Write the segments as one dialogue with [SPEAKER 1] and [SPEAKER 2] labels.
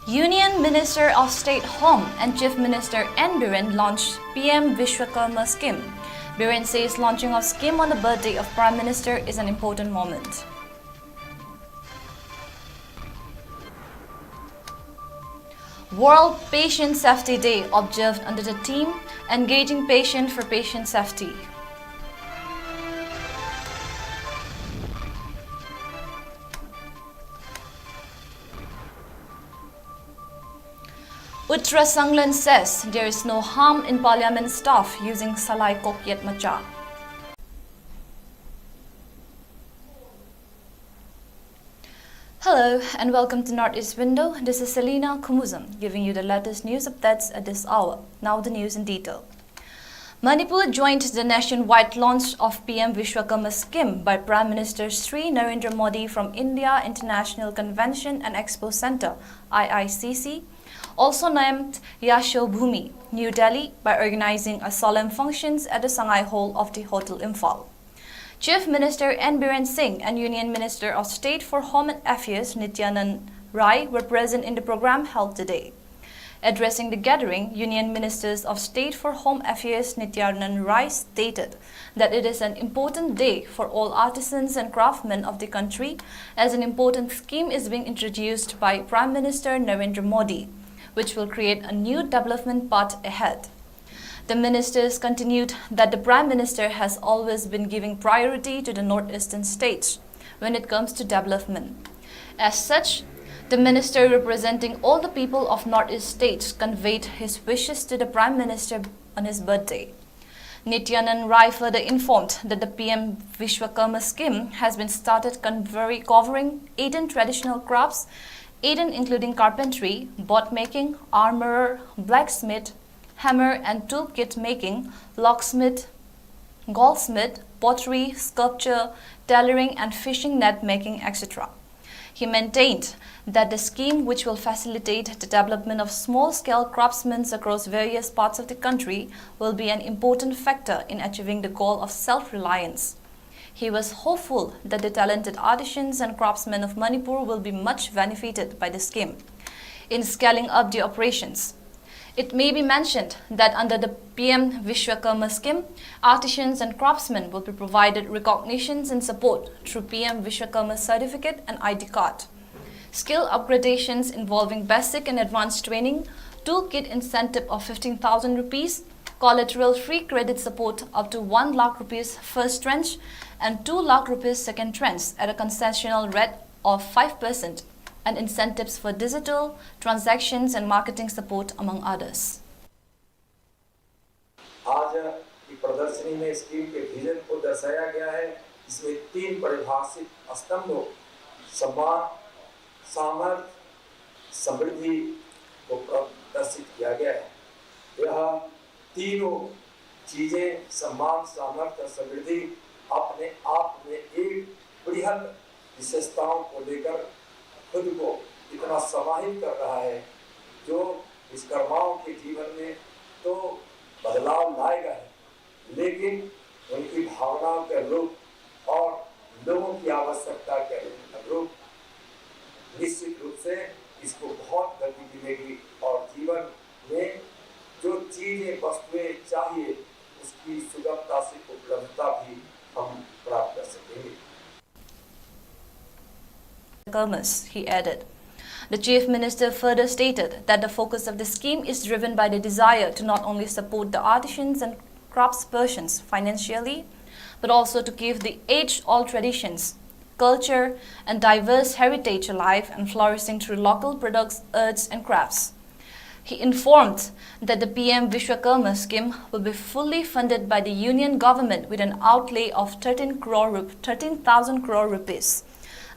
[SPEAKER 1] Union Minister of State Home and Chief Minister N. Biren launched PM Vishwakarma scheme. Biren says launching of scheme on the birthday of Prime Minister is an important moment. World Patient Safety Day observed under the theme Engaging Patient for Patient Safety. Uttra Sanglan says there is no harm in parliament staff using Salai Kokyet Macha. Hello and welcome to Northeast Window. This is Selina Kumuzam giving you the latest news updates at this hour. Now the news in detail. Manipur joined the nationwide launch of PM Vishwakarma scheme by Prime Minister Sri Narendra Modi from India International Convention and Expo Centre (IICC), also named Yashobhumi, New Delhi, by organizing a solemn functions at the Sangai Hall of the Hotel Imphal. Chief Minister N. Biren Singh and Union Minister of State for Home Affairs Nityanand Rai were present in the program held today. Addressing the gathering, Union Ministers of State for Home Affairs Nityanand Rai stated that it is an important day for all artisans and craftsmen of the country, as an important scheme is being introduced by Prime Minister Narendra Modi, which will create a new development path ahead. The ministers continued that the Prime Minister has always been giving priority to the northeastern states when it comes to development. As such, the minister representing all the people of northeast states conveyed his wishes to the Prime Minister on his birthday. Nityanand Rai further informed that the PM Vishwakarma scheme has been started covering 18 traditional crafts, 18 including carpentry, boat making, armorer, blacksmith, hammer and tool kit making, locksmith, goldsmith, pottery, sculpture, tailoring and fishing net making, etc. He maintained that the scheme, which will facilitate the development of small-scale craftsmen across various parts of the country, will be an important factor in achieving the goal of self-reliance. He was hopeful that the talented artisans and craftsmen of Manipur will be much benefited by the scheme in scaling up the operations. It may be mentioned that under the PM Vishwakarma scheme, artisans and craftsmen will be provided recognitions and support through PM Vishwakarma certificate and ID card, skill upgradations involving basic and advanced training, toolkit incentive of 15,000 rupees, collateral free credit support up to 1 lakh rupees first tranche and 2 lakh rupees second tranche at a concessional rate of 5%. And incentives for digital, transactions and marketing support among others.
[SPEAKER 2] आज की प्रदर्शनी में scheme के vision को दर्शाया गया है। इसमें 3 परिभाषित स्तंभों सम्मान, सामर्थ्य, समृद्धि को प्रदर्शित किया गया है। यह तीनों चीजें सम्मान, सामर्थ्य और समृद्धि अपने आप में एक बृहद विशेषताओं को लेकर खुद को इतना समाहित कर रहा है, जो विश्वकर्माओं के जीवन में तो बदलाव लाएगा है, लेकिन उनकी भावनाओं के अनुरूप और लोगों की आवश्यकता के अनुरूप निश्चित रूप से इसको बहुत गति मिलेगी और जीवन में जो चीजें वस्तुएं चाहिए उसकी सुगमता से उपलब्धता भी हम प्राप्त कर सकेंगे।
[SPEAKER 1] He added. The Chief Minister further stated that the focus of the scheme is driven by the desire to not only support the artisans and craftspersons financially, but also to keep the age-old traditions, culture, and diverse heritage alive and flourishing through local products, arts, and crafts. He informed that the PM Vishwakarma scheme will be fully funded by the Union government with an outlay of 13,000 crore rupees.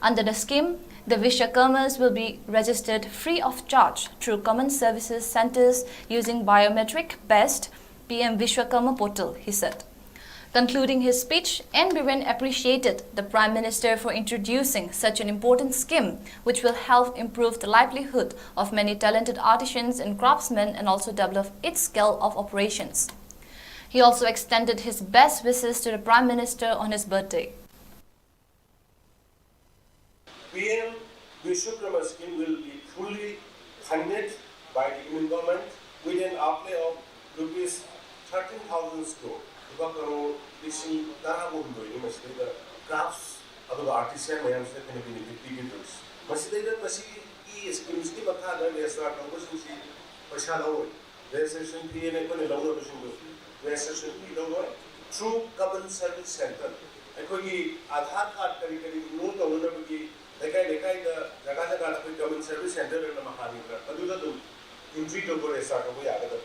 [SPEAKER 1] Under the scheme, the Vishwakarmas will be registered free of charge through common services centers using biometric-based PM Vishwakarma portal, he said. Concluding his speech, N. Biren appreciated the Prime Minister for introducing such an important scheme, which will help improve the livelihood of many talented artisans and craftsmen and also develop its scale of operations. He also extended his best wishes to the Prime Minister on his birthday.
[SPEAKER 2] PM Vishwakarma scheme will be fully
[SPEAKER 3] funded by the Union government with an outlay of rupees 13,000 crore. Crafts of artisan mayams that can be benefit. Masida schemes give a card and they start overseeing Pashalo, registration fee and equal lower registration fee through government service center. I could be Aadhaar card curriculum, no Tolunabiki, the kind of Jagata government service center in the Mahalika. Adudu, in three to go a start away out of the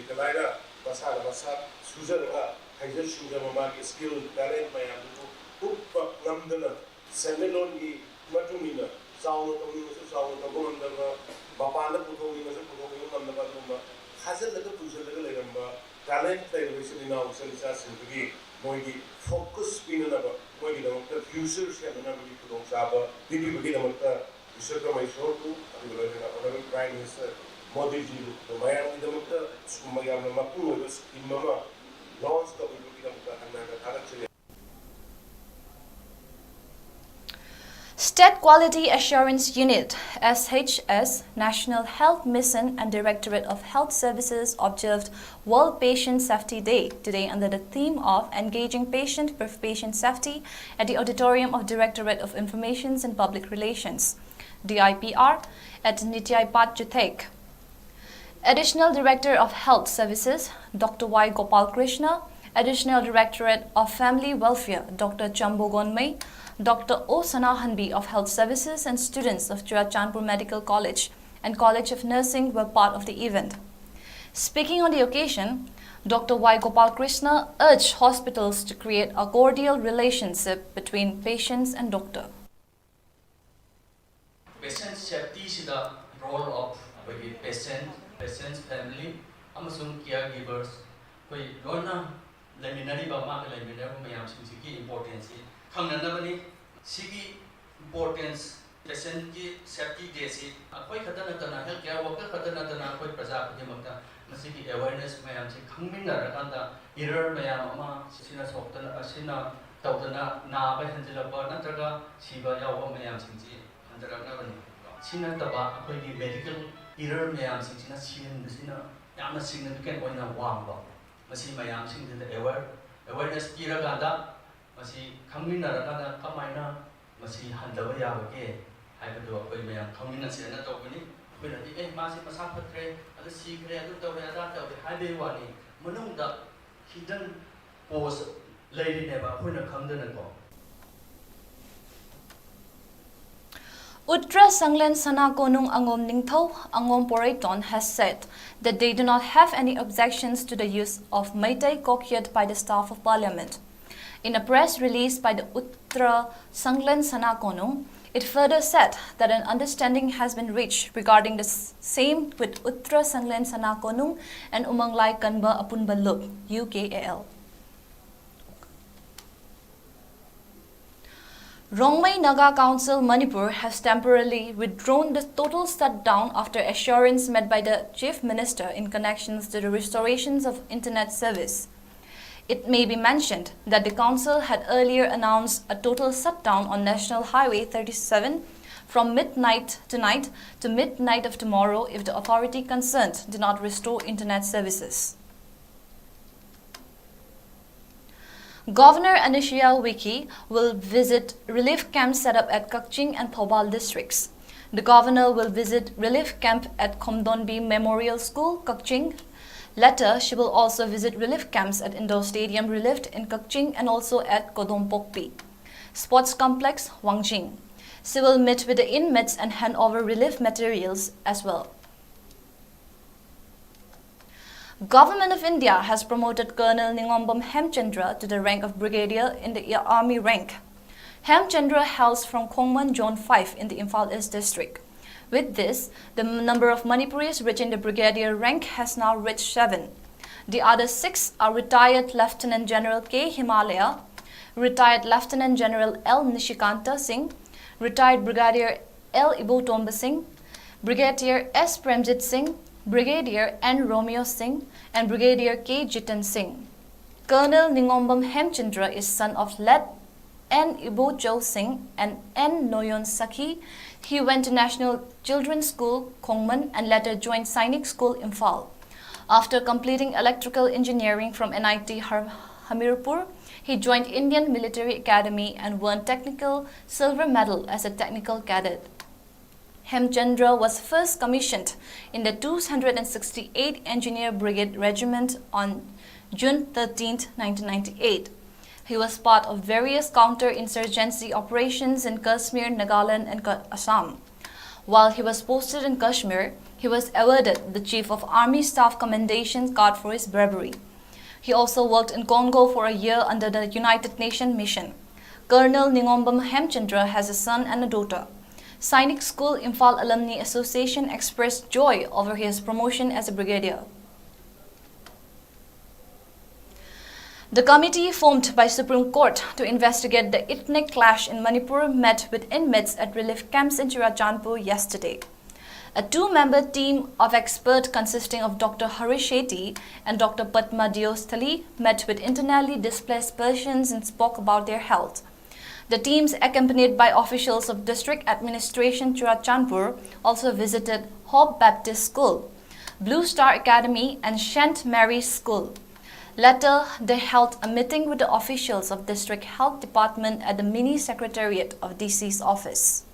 [SPEAKER 3] Kalida, Basala, Basa, Suzana, Hazel Sugar, Mamaki, skill, talent, Mayamu, who Namdana, Semelongi, Matumina. Sound of the sound of the Bapana Puto, hasn't let the Puja talent television in our senses and to be Moigi focus in another Moigi the future Shanana Puto Saba, people begin about the 𝐶𝐄𝐈𝐄 to the Prime Minister Modi ji, the Miami Democrat, Sumayama Mapu, in Mama, launched the Anna.
[SPEAKER 1] State Quality Assurance Unit (SHS), National Health Mission and Directorate of Health Services observed World Patient Safety Day today under the theme of Engaging Patient with Patient Safety at the Auditorium of Directorate of Information and Public Relations (DIPR) at 𝐷𝐻𝐸𝐻. Additional Director of Health Services Dr. Y. Gopal-Krishna, Additional Directorate of Family Welfare Dr. 𝐁𝐫𝐸𝐻, Dr. O. Sanahanbi of Health Services and students of Churachandpur Medical College and College of Nursing were part of the event. Speaking on the occasion, Dr. Y. Gopal-Krishna urged hospitals to create a cordial relationship between patients and doctor.
[SPEAKER 4] Patient safety is the role of patient's family, amasung caregivers. Koi lona leminari ba ma leminari mayam sing importance. Khangnanabani sigi importance patient ki safety day si akoi khatana tana healthcare worker khatana tana akoi praja padimakta masigi awareness mayam si khangminna rakanda error mayam ama sina soktana asina tawdana na ba hanjilaba natraga siba yawa mayam singji handaraknabani sina taba akoi di medical error mayam singina sina yamna significant oina wangba masi mayam singda awareness kiraganda masi khangminaragada kamaina masi handaba yabage haibado akoi mayam khangmina sena tawbani akoina di masi masa phatre adu sigre adu tawre ada tawre haibe wani manungda hidden pose leiri neba akoina khangdana ko.
[SPEAKER 1] Uttra Sanglen Sanakonung Angom Ningthau Angom Poraiton has said that they do not have any objections to the use of Meitei Kokyat by the staff of Parliament. In a press release by the Uttra Sanglen Sanakonung, it further said that an understanding has been reached regarding the same with Uttra Sanglen Sanakonung and Umanglai Kanba Apunbalup, UKAL. Rongmei Naga Council Manipur has temporarily withdrawn the total shutdown after assurance made by the Chief Minister in connections to the restorations of internet service. It may be mentioned that the council had earlier announced a total shutdown on National Highway 37 from midnight tonight to midnight of tomorrow if the authority concerned did not restore internet services. Governor 𝐿𝐻𝐸𝐻 will visit relief camps set up at Kakching and Thoubal districts. The governor will visit relief camp at Khomdonbi Memorial School, Kakching. Later, she will also visit relief camps at Indoor Stadium Relief in Kakching and also at Kodompokpi Sports Complex, Wangjing. She will meet with the inmates and hand over relief materials as well. Government of India has promoted Colonel Ningombam Hemchandra to the rank of brigadier in the army rank. Hemchandra hails from Khongman Zone 5 in the Imphal East district. With this, the number of Manipuris reaching the brigadier rank has now reached 7. The other 6 are retired Lieutenant General 𝐾𝐈𝐿, retired Lieutenant General L. Nishikanta Singh, retired Brigadier L. Ibotomba Singh, Brigadier S. Premjit Singh, Brigadier N. Romeo Singh, and Brigadier K. Jitan Singh. Colonel Ningombam Hemchandra is son of late 𝐂𝐲𝐸 Singh and N. Noyon Sakhi. He went to National Children's School, Khongman, and later joined Sainik School, Imphal. After completing electrical engineering from NIT Hamirpur, he joined Indian Military Academy and won technical silver medal as a technical cadet. Hemchandra was first commissioned in the 268 Engineer Brigade Regiment on June 13, 1998. He was part of various counter-insurgency operations in Kashmir, Nagaland, and Assam. While he was posted in Kashmir, he was awarded the Chief of Army Staff Commendation Card for his bravery. He also worked in Congo for a year under the United Nations mission. Colonel Ningombam Hemchandra has a son and a daughter. Sainik School Imphal Alumni Association expressed joy over his promotion as a brigadier. The committee formed by Supreme Court to investigate the ethnic clash in Manipur met with inmates at relief camps in Churachandpur yesterday. A two-member team of experts consisting of Dr. Harish Shetty and Dr. Padma Diostali met with internally displaced persons and spoke about their health. The teams, accompanied by officials of District Administration Churachandpur, also visited Hope Baptist School, Blue Star Academy, and St. Mary's School. Later, they held a meeting with the officials of District Health Department at the mini secretariat of DC's office.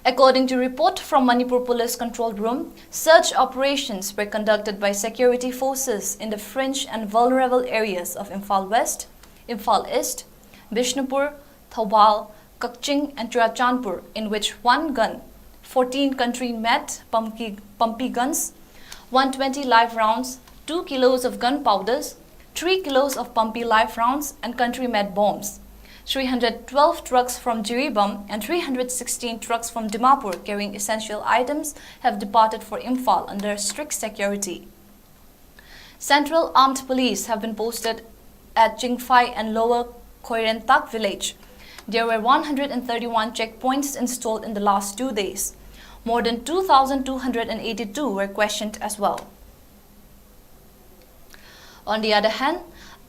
[SPEAKER 1] According to report from Manipur Police Control Room, search operations were conducted by security forces in the fringe and vulnerable areas of Imphal West, Imphal East, Bishnupur, Thoubal, Kaching, and Churachandpur, in which one gun, 14 country-made pumpy guns, 120 live rounds, 2 kilos of gunpowders, 3 kilos of pumpy live rounds, and country-made bombs. 312 trucks from Jiribam and 316 trucks from Dimapur carrying essential items have departed for Imphal under strict security. Central Armed Police have been posted at Chingphai and Lower Khoirentak village. There were 131 checkpoints installed in the last 2 days. More than 2,282 were questioned as well. On the other hand,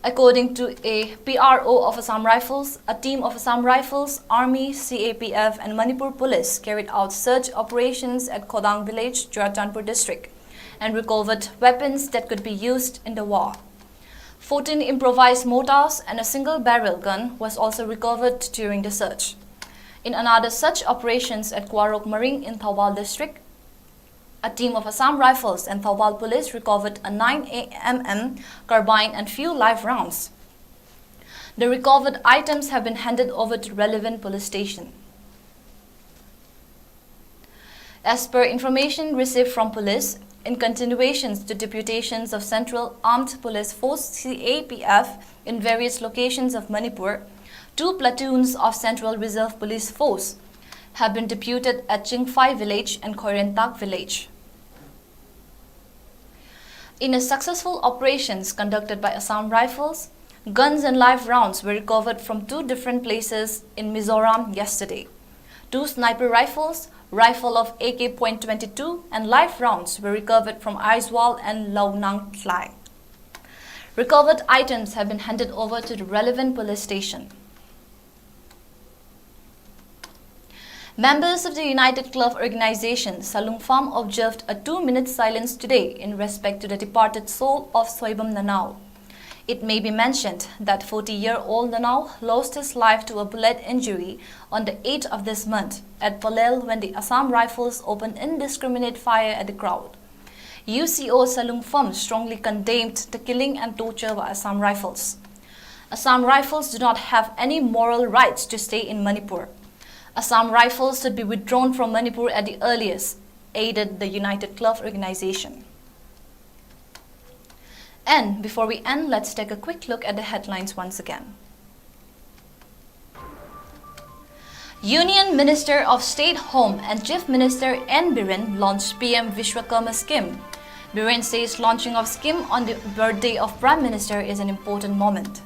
[SPEAKER 1] according to a PRO of Assam Rifles, a team of Assam Rifles, Army, CAPF, and Manipur Police carried out search operations at Khodang village, Churachandpur district, and recovered weapons that could be used in the war. 14 improvised mortars and a single-barrel gun was also recovered during the search. In another such operations at Kwarok Maring in Thoubal district, a team of Assam Rifles and Thoubal Police recovered a 9mm carbine and few live rounds. The recovered items have been handed over to relevant police station. As per information received from police, in continuations to deputations of Central Armed Police Force CAPF in various locations of Manipur, 2 platoons of Central Reserve Police Force have been deputed at Chingphai village and Khoirentak village. In a successful operations conducted by Assam Rifles, guns and live rounds were recovered from 2 different places in Mizoram yesterday. 2 sniper rifles, rifle of AK.22 and live rounds were recovered from Aizawl and Launang Tlai. Recovered items have been handed over to the relevant police station. Members of the United Club organization Salung Pham observed a 2-minute silence today in respect to the departed soul of Soibam Nanau. It may be mentioned that 40-year-old Nanau lost his life to a bullet injury on the 8th of this month at Palel when the Assam Rifles opened indiscriminate fire at the crowd. UCO Salung Pham strongly condemned the killing and torture by Assam Rifles. Assam Rifles do not have any moral rights to stay in Manipur. Assam Rifles should be withdrawn from Manipur at the earliest, aided the United Club organization. And before we end, let's take a quick look at the headlines once again. Union Minister of State Home and Chief Minister N. Biren launched PM Vishwakarma scheme. Biren says launching of scheme on the birthday of Prime Minister is an important moment.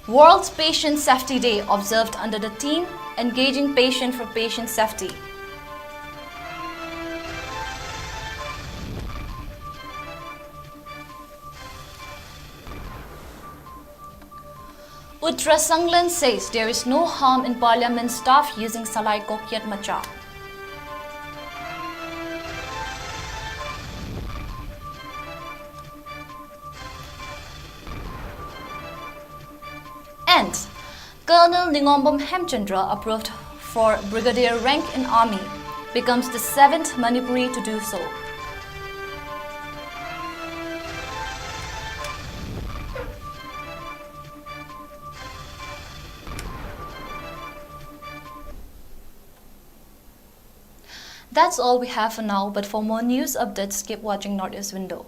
[SPEAKER 1] World Patient Safety Day observed under the theme Engaging Patient for Patient Safety. Uttarakhand says there is no harm in parliament staff using salai ko kiat macha. And Colonel Ningombam Hemchandra, approved for brigadier rank in army, becomes the 7th Manipuri to do so. That's all we have for now, but for more news updates, keep watching Northeast Window.